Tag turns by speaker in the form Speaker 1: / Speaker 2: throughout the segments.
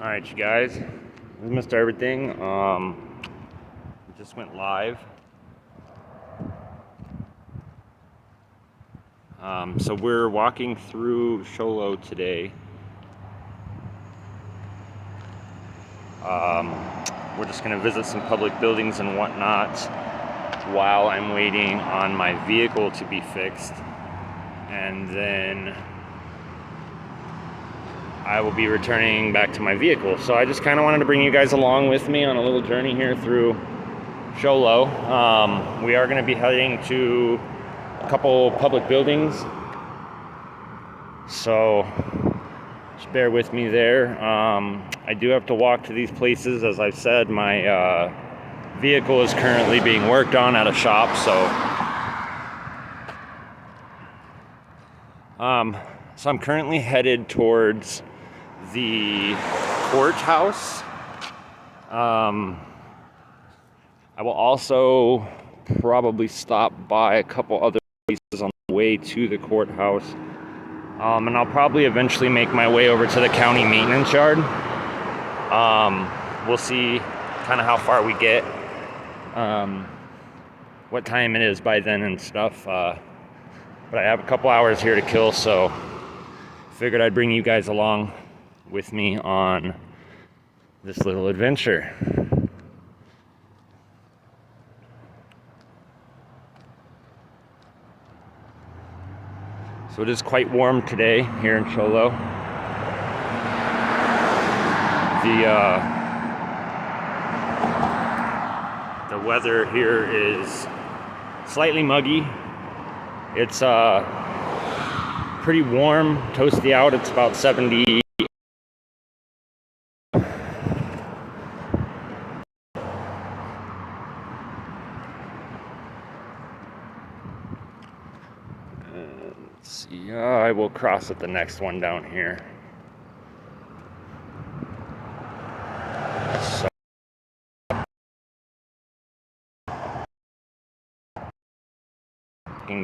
Speaker 1: Alright, you guys, this is Mr. Everything. Just went live. So we're walking through Show Low today. We're just going to visit some public buildings and whatnot while I'm waiting on my vehicle to be fixed. And then I will be returning back to my vehicle. So I just kind of wanted to bring you guys along with me on a little journey here through Show Low. We are going to be heading to a couple public buildings, so just bear with me there. I do have to walk to these places. As I've said, my vehicle is currently being worked on at a shop, so I'm currently headed towards the courthouse. I will also probably stop by a couple other places on the way to the courthouse. And I'll probably eventually make my way over to the county maintenance yard. We'll see kind of how far we get, what time it is by then and stuff. But I have a couple hours here to kill, so figured I'd bring you guys along with me on this little adventure. So it is quite warm today here in Show Low. The weather here is slightly muggy. It's pretty warm, toasty out. It's about 70. Let's see. I will cross at the next one down here. So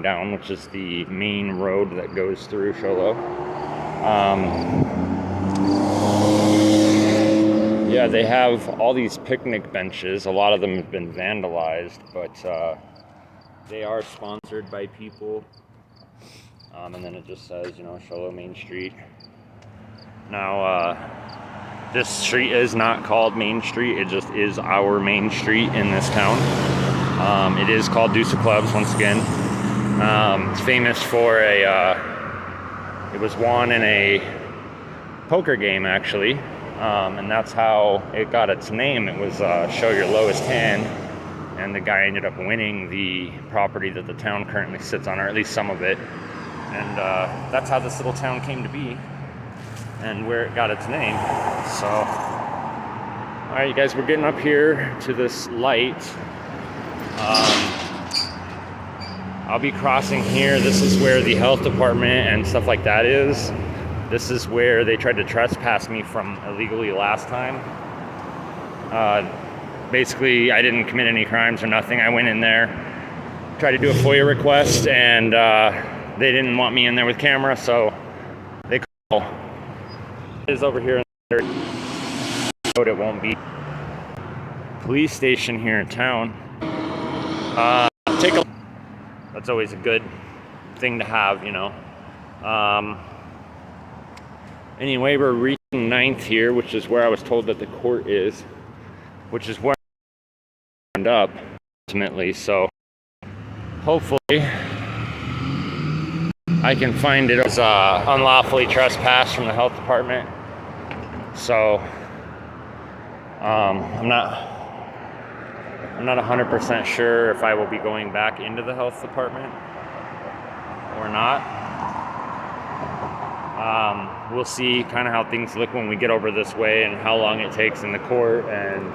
Speaker 1: down, which is the main road that goes through Show Low. Yeah, they have all these picnic benches. A lot of them have been vandalized, but they are sponsored by people. And then it just says, Show Low Main Street. Now, this street is not called Main Street. It just is our main street in this town. It is called Deuce of Clubs, once again. It's famous for it was won in a poker game, actually. And that's how it got its name. It was Show Your Lowest Hand. And the guy ended up winning the property that the town currently sits on, or at least some of it. And that's how this little town came to be and where it got its name. So, all right, you guys, we're getting up here to this light. I'll be crossing here. This is where the health department and stuff like that is. This is where they tried to trespass me from illegally last time. Basically, I didn't commit any crimes or nothing. I went in there, tried to do a FOIA request, and they didn't want me in there with camera, so they call. It is over here in the road. It won't be police station here in town. Take a. That's always a good thing to have, Anyway, we're reaching 9th here, which is where I was told that the court is, which is where I end up ultimately. So hopefully I can find it. It was unlawfully trespassed from the health department. So I'm not 100% sure if I will be going back into the health department or not. We'll see kind of how things look when we get over this way and how long it takes in the court and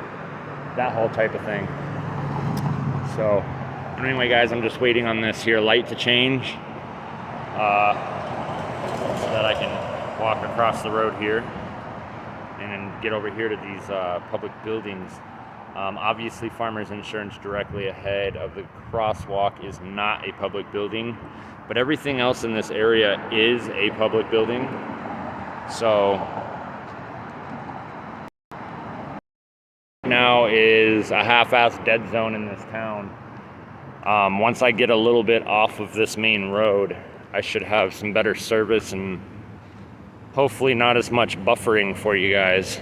Speaker 1: that whole type of thing. So anyway, guys, I'm just waiting on this here light to change so that I can walk across the road here and then get over here to these public buildings. Obviously, Farmers Insurance directly ahead of the crosswalk is not a public building, but everything else in this area is a public building. So now is a half-assed dead zone in this town. Once I get a little bit off of this main road, I should have some better service and hopefully not as much buffering for you guys.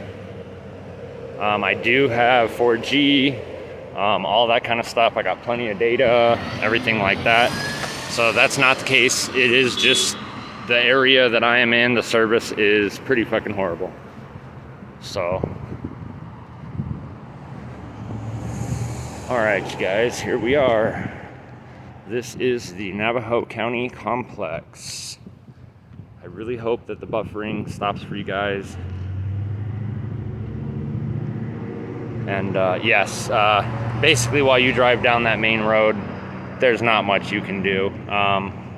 Speaker 1: I do have 4G, all that kind of stuff. I got plenty of data, everything like that. So that's not the case. It is just the area that I am in, the service is pretty fucking horrible. So, all right, guys, here we are. This is the Navajo County complex. I really hope that the buffering stops for you guys. And yes, basically while you drive down that main road, there's not much you can do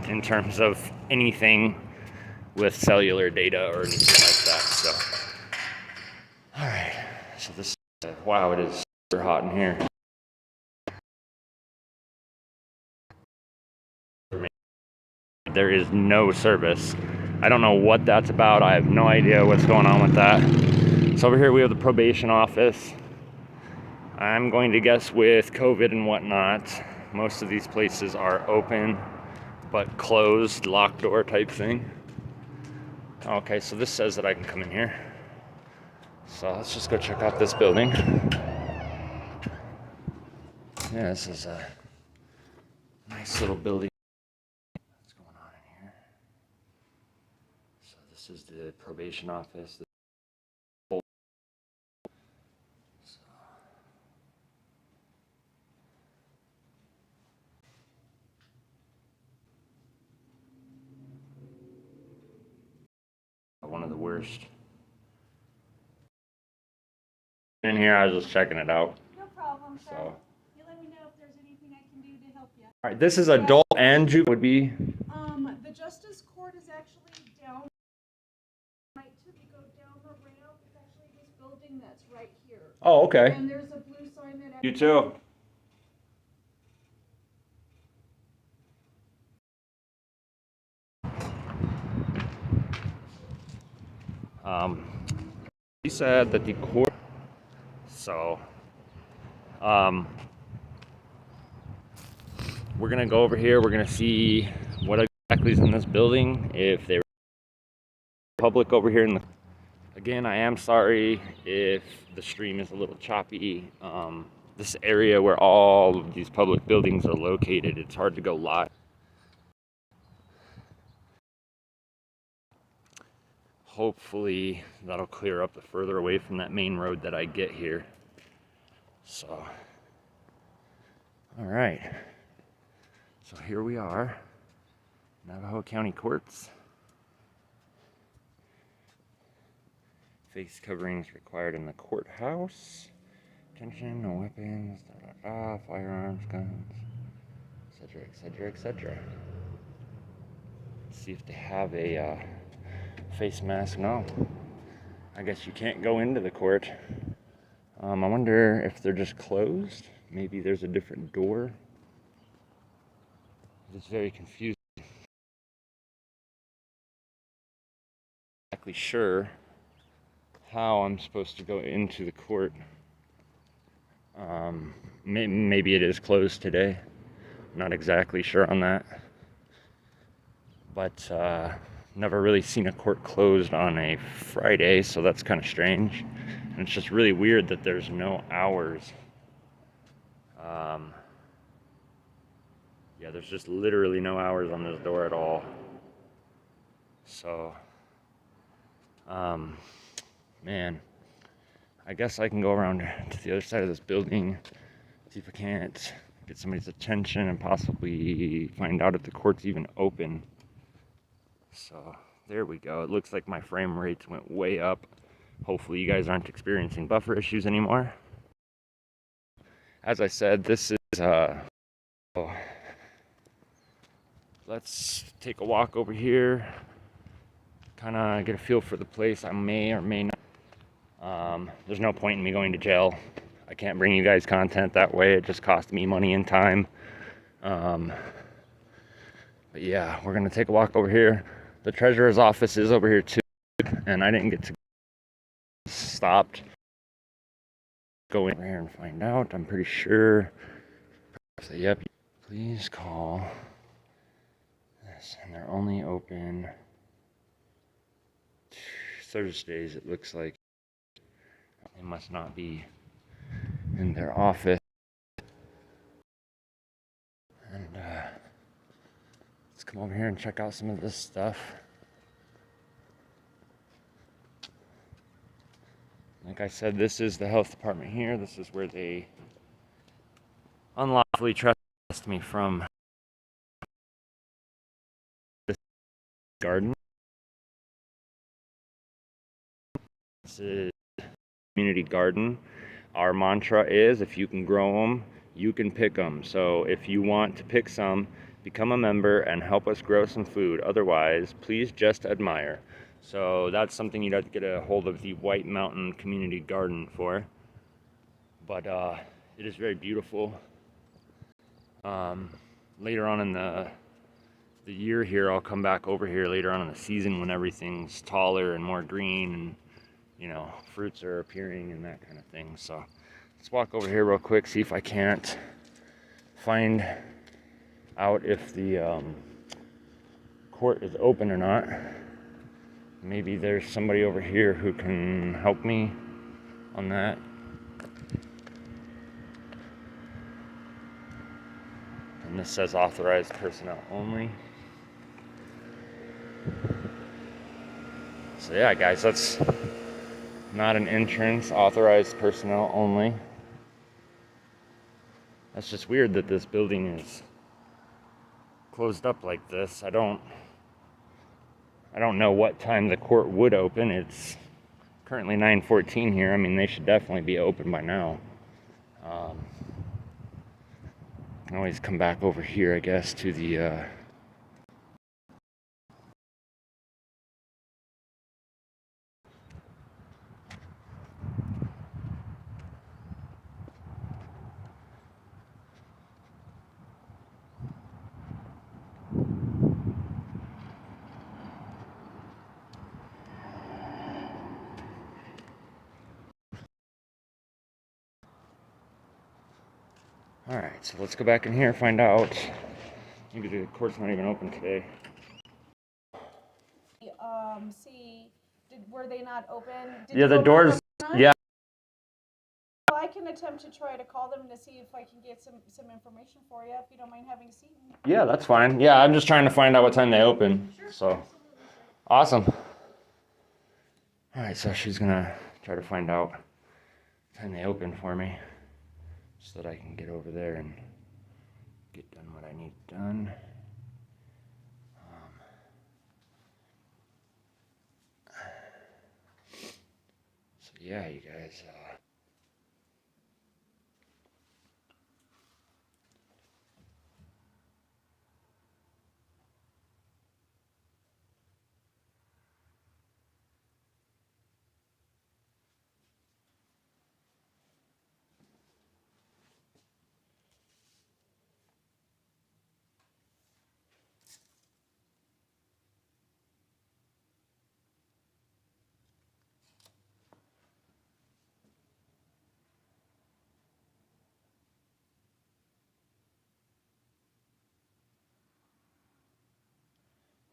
Speaker 1: in terms of anything with cellular data or anything like that. So, all right. So this, wow, it is super hot in here. There is no service. I don't know what that's about. I have no idea what's going on with that. So over here we have the probation office. I'm going to guess with COVID and whatnot, most of these places are open but closed, locked door type thing. Okay, so this says that I can come in here. So let's just go check out this building. Yeah, this is a nice little building. What's going on in here? So this is the probation office. One of the worst. In here, I was just checking it out.
Speaker 2: No problem, sir.
Speaker 1: So.
Speaker 2: You let me know if there's anything I can do to help you.
Speaker 1: All right, this is adult and juvenile would be.
Speaker 2: The Justice Court is actually down. Right till you go down the ramp. It's actually this building that's right here.
Speaker 1: Oh, okay.
Speaker 2: And there's a blue sign that.
Speaker 1: You too. He said that the court. So, we're gonna go over here. We're gonna see what exactly is in this building. If they were public over here in the. Again, I am sorry if the stream is a little choppy. This area where all of these public buildings are located, it's hard to go live. Hopefully that'll clear up the further away from that main road that I get here. So, all right. So here we are, Navajo County Courts. Face coverings required in the courthouse. Attention, no weapons, firearms, guns, etc., etc., etc. Let's see if they have a face mask. No. I guess you can't go into the court. I wonder if they're just closed. Maybe there's a different door. It's very confusing. Exactly sure how I'm supposed to go into the court. Maybe it is closed today. Not exactly sure on that. But never really seen a court closed on a Friday, so that's kind of strange. And it's just really weird that there's no hours. Yeah, there's just literally no hours on this door at all. So, man, I guess I can go around to the other side of this building, see if I can't get somebody's attention and possibly find out if the court's even open. So there we go. It looks like my frame rates went way up. Hopefully you guys aren't experiencing buffer issues anymore. As I said, this is let's take a walk over here, kind of get a feel for the place. I may or may not. There's no point in me going to jail. I can't bring you guys content that way. It just costs me money and time. But yeah, we're gonna take a walk over here. The treasurer's office is over here too, and I didn't get to stopped. go in here and find out. I'm pretty sure. So, yep. Please call this. And they're only open Thursdays, it looks like. They must not be in their office. And let's come over here and check out some of this stuff. Like I said, this is the health department here. This is where they unlawfully trespassed me from this garden. This is community garden. Our mantra is, if you can grow them, you can pick them. So if you want to pick some, become a member and help us grow some food. Otherwise, please just admire. So that's something you'd have to get a hold of the White Mountain Community Garden for. But it is very beautiful. Later on in the year here, I'll come back over here later on in the season when everything's taller and more green and, you know, fruits are appearing and that kind of thing. So let's walk over here real quick, see if I can't find out if the court is open or not. Maybe there's somebody over here who can help me on that. And this says authorized personnel only. So yeah, guys, that's not an entrance, authorized personnel only. That's just weird that this building is closed up like this. I don't know what time the court would open. It's currently 9:14 here. I mean, they should definitely be open by now. Can always come back over here, I guess, to the Alright, so let's go back in here and find out. Maybe the court's not even open today.
Speaker 2: Were they not open?
Speaker 1: Yeah, the doors, yeah.
Speaker 2: Well, I can attempt to try to call them to see if I can get some information for you, if you don't mind having a seat.
Speaker 1: Yeah, that's fine. Yeah, I'm just trying to find out what time they open.
Speaker 2: Sure,
Speaker 1: so,
Speaker 2: absolutely.
Speaker 1: Awesome. Alright, so she's gonna try to find out what time they open for me, so that I can get over there and get done what I need done. So yeah, you guys,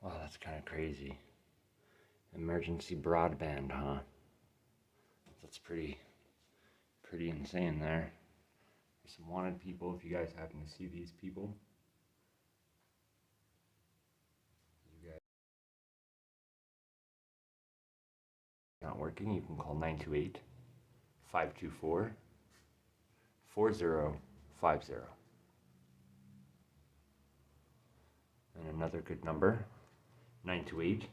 Speaker 1: wow, that's kind of crazy. Emergency broadband, huh? That's pretty insane there. There's some wanted people if you guys happen to see these people. You guys not working, you can call 928-524-4050. And another good number, 928-532-60.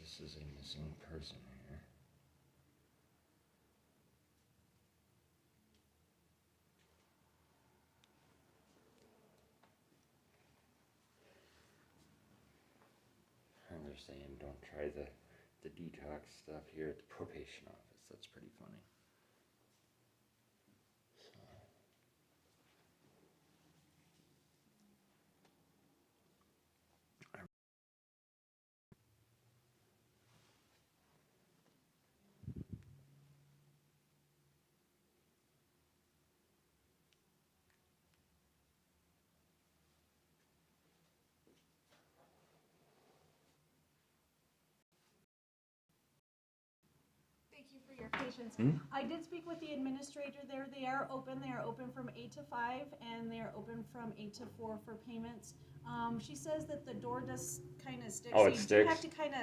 Speaker 1: This is a missing person here. And they're saying don't try the detox stuff here at the probation office. That's pretty funny. So.
Speaker 2: you for your patience.
Speaker 1: Hmm?
Speaker 2: I did speak with the administrator there. They are open. They are open from 8 to 5, and they are open from 8 to 4 for payments. She says that the door does kind of stick.
Speaker 1: Oh,
Speaker 2: so
Speaker 1: it
Speaker 2: you
Speaker 1: sticks?
Speaker 2: do have to kind of.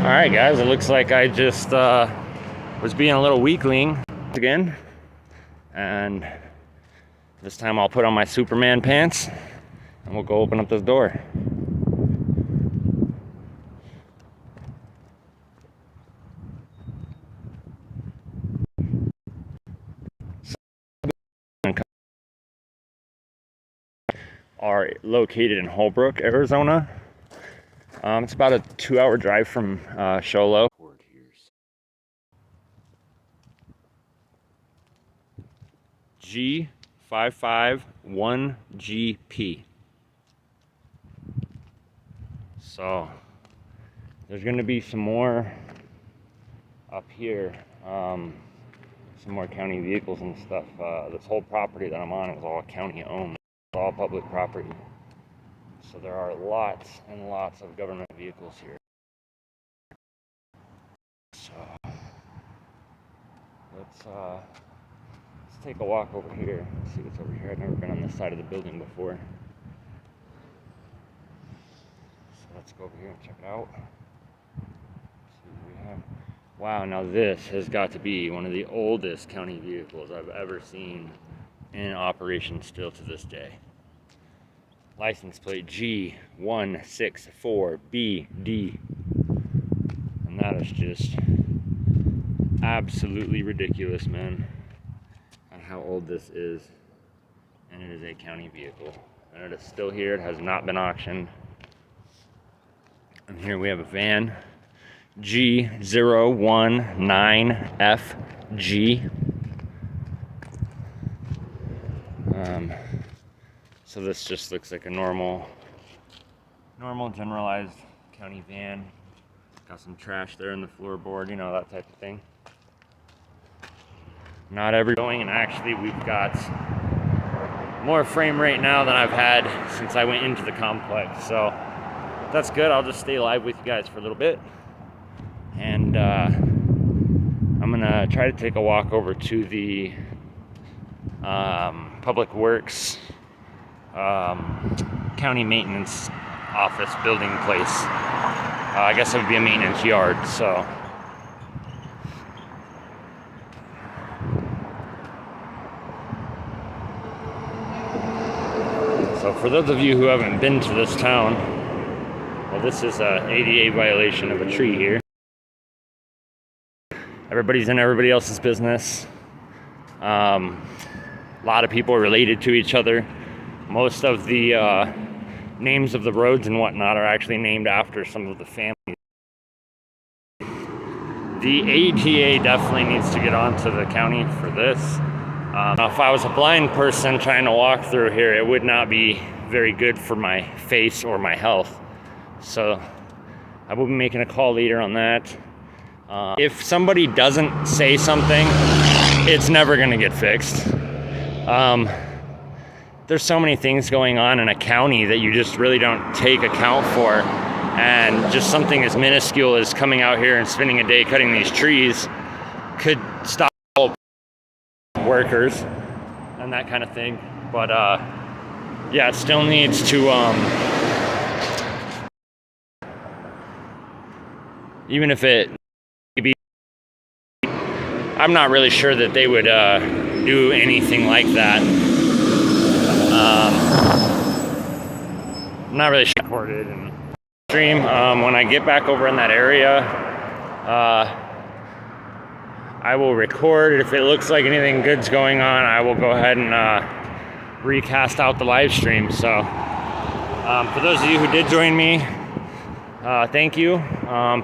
Speaker 1: All right, guys, it looks like I just was being a little weakling again. And this time I'll put on my Superman pants and we'll go open up this door. Are located in Holbrook, Arizona. It's about a 2-hour drive from Show Low. G551GP. So there's going to be some more up here, some more county vehicles and stuff. This whole property that I'm on is all county owned, it's all public property. So there are lots and lots of government vehicles here. So let's take a walk over here. Let's see what's over here. I've never been on this side of the building before. So let's go over here and check it out. Let's see what we have. Wow, now this has got to be one of the oldest county vehicles I've ever seen in operation still to this day. License plate G164BD. And that is just absolutely ridiculous, man, on how old this is. And it is a county vehicle. And it is still here. It has not been auctioned. And here we have a van. G019FG. So this just looks like a normal generalized county van. Got some trash there in the floorboard, you know, that type of thing. Not every going, and actually we've got more frame rate now than I've had since I went into the complex. So that's good. I'll just stay live with you guys for a little bit. And I'm gonna try to take a walk over to the Public Works county maintenance office building place. I guess it would be a maintenance yard. So for those of you who haven't been to this town, well, this is a ADA violation of a tree here. Everybody's in everybody else's business. A lot of people are related to each other. Most of the names of the roads and whatnot are actually named after some of the families. The ATA definitely needs to get onto the county for this. If I was a blind person trying to walk through here, it would not be very good for my face or my health. So I will be making a call later on that. If somebody doesn't say something, it's never going to get fixed. There's so many things going on in a county that you just really don't take account for. And just something as minuscule as coming out here and spending a day cutting these trees could stop all workers and that kind of thing. But yeah, it still needs to even if it maybe, I'm not really sure that they would do anything like that. I'm not really sure. Recorded and stream. When I get back over in that area, I will record. If it looks like anything good's going on, I will go ahead and recast out the live stream. So for those of you who did join me, thank you.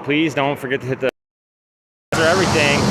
Speaker 1: Please don't forget to hit the for everything.